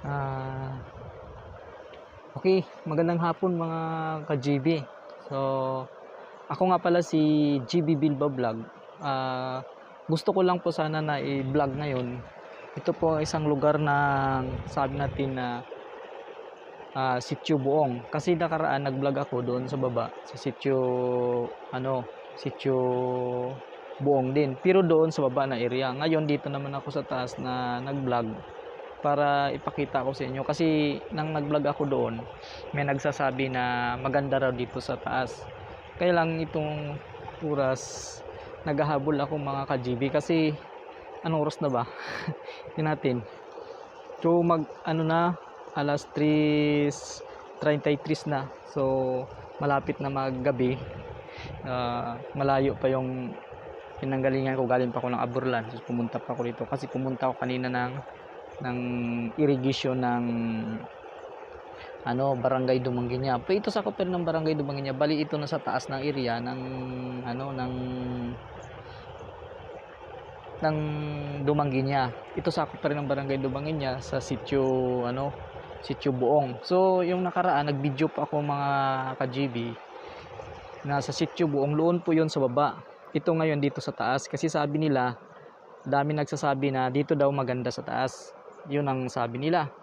Ah, okay, magandang hapon mga ka-GB. So, ako nga pala si GB Bilba Vlog. Gusto ko lang po sana na i-vlog ngayon. Ito po ang isang lugar ng sabi natin na Sitio Buong. Kasi nakaraan nag-vlog ako doon sa baba sa Sitio Sitio Buong din. Pero doon sa baba na area. Ngayon dito naman ako sa taas na nag-vlog para ipakita ko sa inyo kasi nang nag-vlog ako doon may nagsasabi na maganda raw dito sa taas, kaya lang itong oras naghahabol ako mga ka-GB kasi anong oras na ba? Tingnan natin, so mag ano na, alas 3:33 na, so malapit na maggabi. Malayo pa yung pinanggalingan ko, galing pa ako ng Aburlan, so pumunta pa ako dito kasi pumunta ako kanina ng irrigation ng Barangay Dumanguinya. Pa ito sakop pero ng Barangay Dumanguinya. Bali ito na sa taas ng area ng Dumanguinya. Ito sakop pa rin ng Barangay Dumanguinya sa Sitio Buong. So yung nakaraan nag-video pa ako mga ka-GB na sa Sitio Buong, doon po 'yon sa baba. Ito ngayon dito sa taas kasi sabi nila, dami nagsasabi na dito daw maganda sa taas. 'Yun ang sabi nila.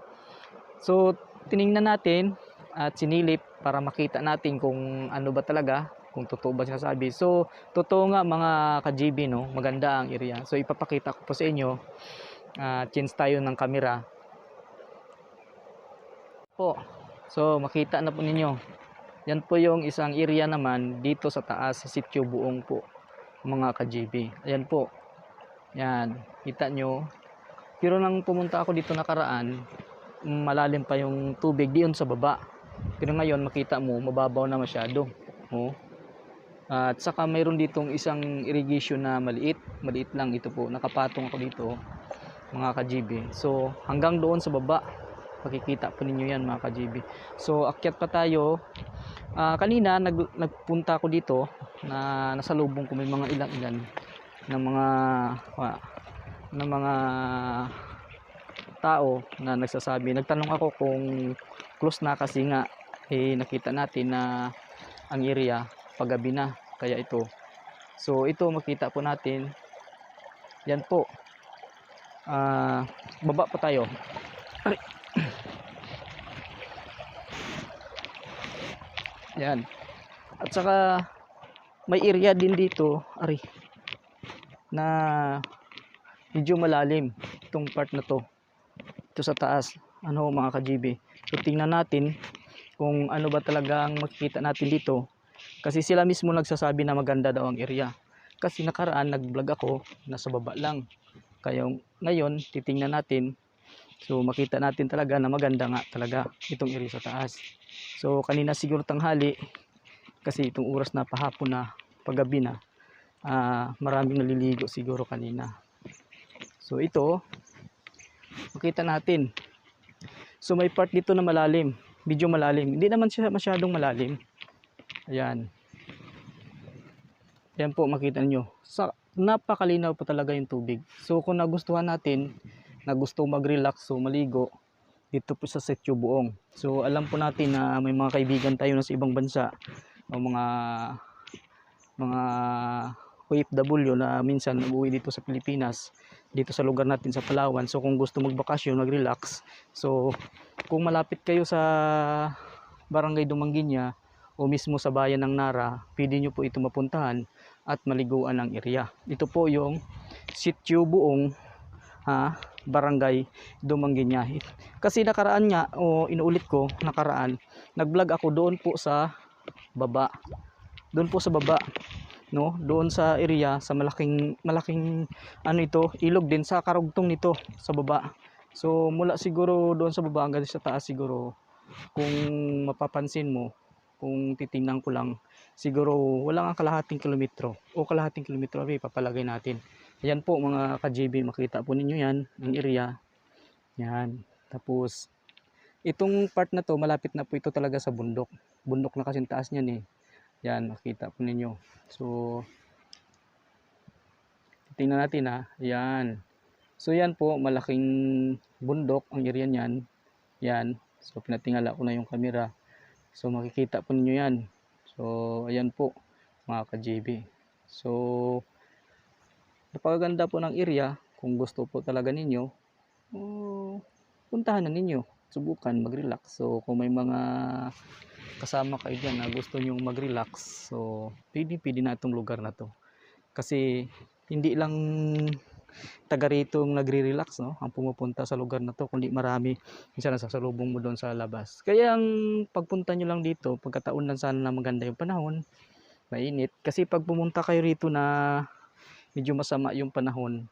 So, tiningnan natin at sinilip para makita natin kung ano ba talaga, kung totoo ba sinasabi. So, totoo nga mga ka-GB, no? Maganda ang area. So, ipapakita ko po sa inyo. Change tayo ng camera. Po. So, makita na po ninyo. Yan po yung isang area naman dito sa taas, sa Sitio Buong po, mga ka-GB. Ayan po. Yan. Kita nyo. Pero nang pumunta ako dito nakaraan, malalim pa yung tubig diyon sa baba. Pero ngayon makita mo mababaw na masyado. Oh. At saka mayroon ditong isang irrigation na maliit lang ito po. Nakapatong ako dito mga ka-GB. So hanggang doon sa baba, makikita po ninyo yan mga ka-GB. So akyat pa tayo. Kanina nagpunta ako dito na nasalubong ko may mga ilang-ilan ng mga tao na nagsasabi. Nagtanong ako kung close na kasi nga nakita natin na ang area paggabi na, kaya ito. So ito makita po natin. Yan po. Baba pa tayo. Yan. At saka may area din dito, na medyo malalim itong part na to. Ito sa taas, mga ka-GB. So tingnan natin kung ano ba talaga ang makikita natin dito. Kasi sila mismo nagsasabi na maganda daw ang area. Kasi nakaraan nag-vlog ako, nasa baba lang. Kaya ngayon titingnan natin. So makita natin talaga na maganda nga talaga itong area sa taas. So kanina siguro tanghali, kasi itong oras na pahapon na, paggabi na, maraming naliligo siguro kanina. So ito, makita natin. So may part dito na malalim, medyo malalim. Hindi naman siya masyadong malalim. Ayan. Ayan po, makita nyo. Napakalinaw po talaga yung tubig. So kung nagustuhan natin, na gusto mag-relax, so maligo, dito po sa Sitio Buong. So alam po natin na may mga kaibigan tayo na sa ibang bansa, o mga OFW na minsan nag-uwi dito sa Pilipinas, dito sa lugar natin sa Palawan. So kung gusto magbakasyon, mag-relax, so kung malapit kayo sa Barangay Dumanguinya o mismo sa bayan ng Nara, pwede nyo po ito mapuntahan at maliguan ang area. Ito po yung Sitio Buong, Barangay Dumanguinya. Kasi nakaraan nga, inuulit ko, nakaraan nag-vlog ako doon po sa baba. Doon po sa baba, no? Doon sa area, sa malaking ilog din sa karugtong nito sa baba. So mula siguro doon sa baba hanggang sa taas, siguro kung mapapansin mo, kung titingnan ko lang, siguro wala nga kalahating kilometro o kalahating kilometro, papalagay natin. Ayan po mga ka-GB, makita po ninyo yan, ang area. Yan. Tapos itong part na to, malapit na po ito talaga sa bundok. Bundok na kasi taas niyan eh. Yan, makita po ninyo. So tingnan natin Yan. So yan po, malaking bundok ang area niyan. Yan. So pinatingala ko na yung camera. So makikita po ninyo yan. So ayan po mga ka-JB. So napakaganda po ng area. Kung gusto po talaga ninyo, puntahan na ninyo. Subukan mag-relax. So kung may mga kasama kayo dyan na gusto nyong mag-relax, so pwede na itong lugar na to. Kasi hindi lang taga rito nagre-relax, no, ang pumupunta sa lugar na to, kundi marami minsan nasasalubong mo doon sa labas. Kaya ang pagpunta nyo lang dito, pagkataon lang sana na maganda yung panahon, mainit. Kasi pag pumunta kayo rito na medyo masama yung panahon,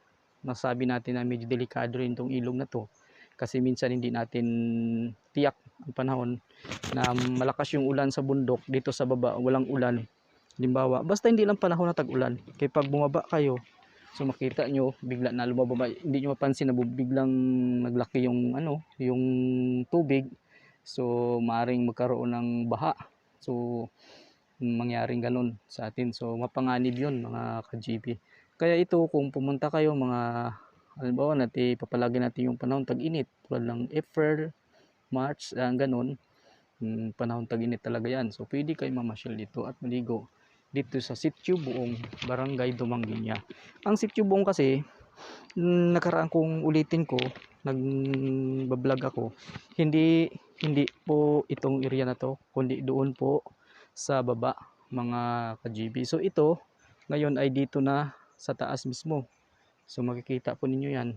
masabi natin na medyo delikado rin itong ilog na to. Kasi minsan hindi natin tiyak ang panahon na malakas yung ulan sa bundok, dito sa baba walang ulan. Halimbawa, basta hindi lang panahon na tag-ulan. Kaya pag bumaba kayo, so makita nyo, bigla na lumababa, hindi nyo mapansin na biglang naglaki yung yung tubig. So maaring magkaroon ng baha. So mangyaring ganun sa atin. So mapanganib yun mga ka-GB. Kaya ito, kung pumunta kayo mga, halimbawa natin, papalagi natin yung panahon tag-init. Tulad ng April, March, ganun. Panahon tag-init talaga yan. So pwede kayo mamasyal dito at maligo dito sa Sitio Buong, Barangay Dumanguiña. Ang Sitio Buong kasi, nakaraan kong ulitin ko, nag-vlog ako, hindi po itong area na to, kundi doon po sa baba mga ka-GB. So ito ngayon ay dito na sa taas mismo. So makikita po ninyo yan.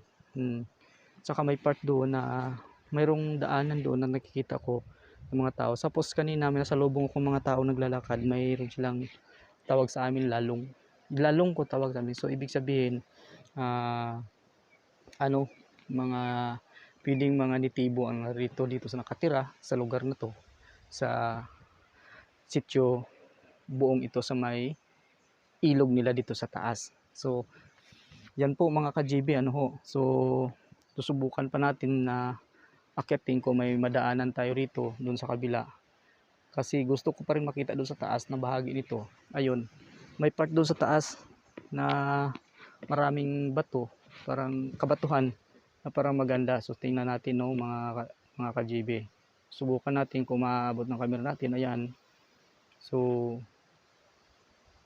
Tsaka may part doon na mayroong daanan doon na nakikita ko ng mga tao. Tapos kanina may nasalubong kong mga tao naglalakad, mayroon silang tawag sa amin lalong. Lalong ko tawag sa amin. So ibig sabihin mga pwedeng mga nitibo ang rito dito sa nakatira sa lugar na to, sa Sitio Buong ito sa may ilog nila dito sa taas. So yan po mga ka-GB, so susubukan pa natin na akyatin ko, may madaanan tayo rito doon sa kabila. Kasi gusto ko pa rin makita doon sa taas na bahagi nito. Ayun, may part doon sa taas na maraming bato, parang kabatuhan na parang maganda. So tingnan natin mga ka-GB. Subukan natin kung maabot ng camera natin. Ayan. So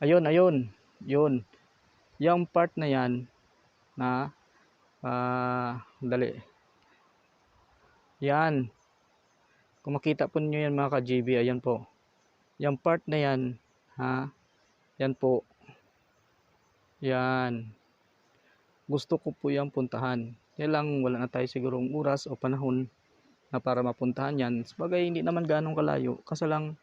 ayun, yun. Yung part na yan na dali. Yan. Kung makita po niyo yan mga ka-GB, ayan po. Yung part na yan, yan po. Yan. Gusto ko po yung puntahan. Kaya lang wala na tayo sigurong oras o panahon na para mapuntahan yan. Sabagay hindi naman ganong kalayo. Kasi lang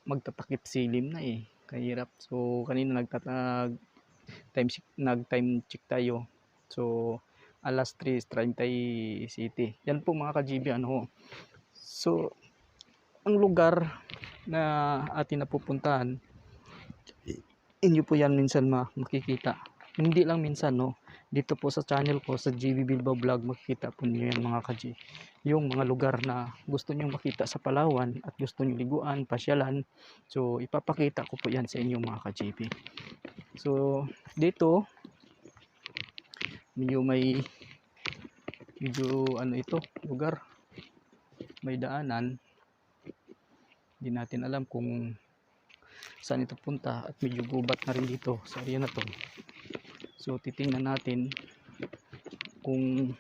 magtatakip silim na eh. Kahirap. So kanina nag-time check tayo. So alas 3:30 city. Yan po mga ka-GB So ang lugar na atin napupuntahan, inyo po yan minsan makikita. Hindi lang minsan dito po sa channel ko sa GB Bilbao Vlog, makikita po niyo yan mga ka-G. Yung mga lugar na gusto niyo makita sa Palawan at gusto niyo liguan, pasyalan. So ipapakita ko po yan sa inyo mga ka-GB. So dito medyo ito lugar, may daanan, hindi natin alam kung saan ito punta at medyo gubat na rin dito sa area na to. So titingnan natin kung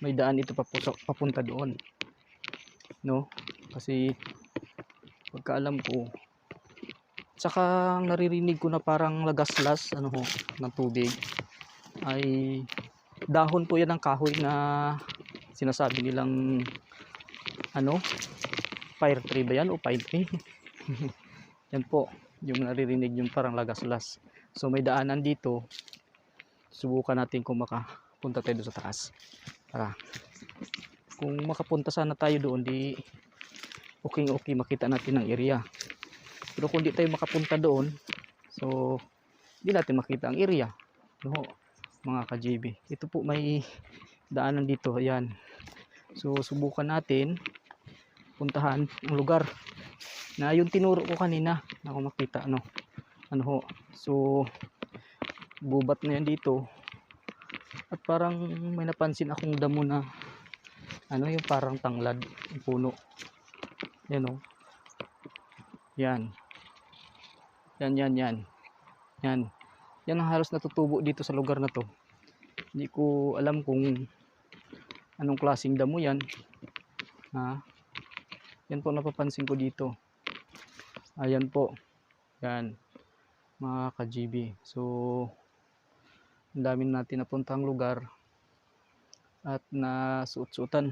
may daan ito papunta doon, kasi pagkaalam ko, saka naririnig ko na parang lagaslas ng tubig ay dahon po yan ng kahoy na sinasabi nilang fire tree ba yan o pine tree? Yan po yung naririnig, yung parang lagaslas. So may daanan dito, subukan natin kung makapunta tayo sa taas. Kung makapunta sana tayo doon, di okay makita natin ang area. Pero kung di tayo makapunta doon, so di natin makita ang area, mga ka-GB. Ito po may daanan dito, ayan. So subukan natin puntahan ang lugar na yung tinuro ko kanina na kung makita so gubat na yan dito. At parang may napansin akong damo na ano yung parang tanglad yung puno. Yan oh. Yan. Yan. Yan. Yan ang halos natutubo dito sa lugar na to. Hindi ko alam kung anong klaseng damo yan. Ha? Yan po napapansin ko dito. Ayan po. Yan. Mga ka-GB. So, ang dami natin napuntang lugar at nasuot-suotan